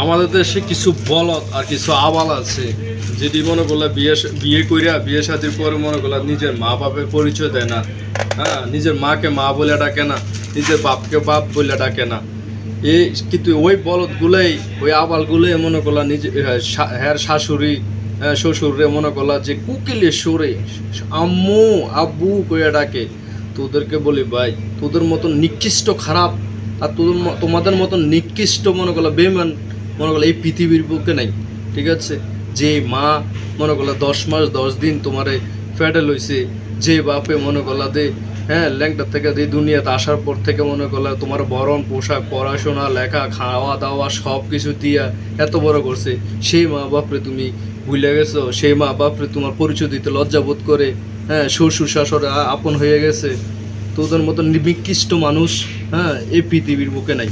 আমাদের দেশে কিছু বলদ আর কিছু আবাল আছে যেটি মনে করলে বিয়ে কইরা বিয়ে শাদির পরে মনে করলে নিজের মা বাপের পরিচয় দেয় না। হ্যাঁ, নিজের মাকে মা বলে ডাকে না, নিজের বাপকে বাপ বলে ডাকে না। এই কিন্তু ওই বলদগুলোই, ওই আবালগুলোই মনে করলা নিজে হ্যার শাশুড়ি শ্বশুরে মনে করলা যে কুকিলে সুরে আম্মু আব্বু কইয়া ডাকে। তোদেরকে বলি ভাই, তোদের মতন নিকৃষ্ট খারাপ আর তোমাদের মতন নিকৃষ্ট মনে করলা বেমান মনে করলা এই পৃথিবীর বুকে নাই। ঠিক আছে, যে মা মনে করলা 10 মাস 10 দিন তোমারে ফ্যাটে লইছে, যে বাপে মনে করলা দে ল্যাংটা থেকে দিয়ে দুনিয়াতে আসার পর থেকে মনে করলা তোমার বরণ পোশাক পড়াশোনা লেখা খাওয়া দাওয়া সব কিছু দিয়া এত বড় করছে, সেই মা বাপরে তুমি ভুলে গেছো। সেই মা বাপরে তোমার পরিচয় দিতে লজ্জাবোধ করে শ্বশুর শাশুড় আপন হয়ে গেছে। তোদের মতো নিকৃষ্ট মানুষ এই পৃথিবীর বুকে নাই।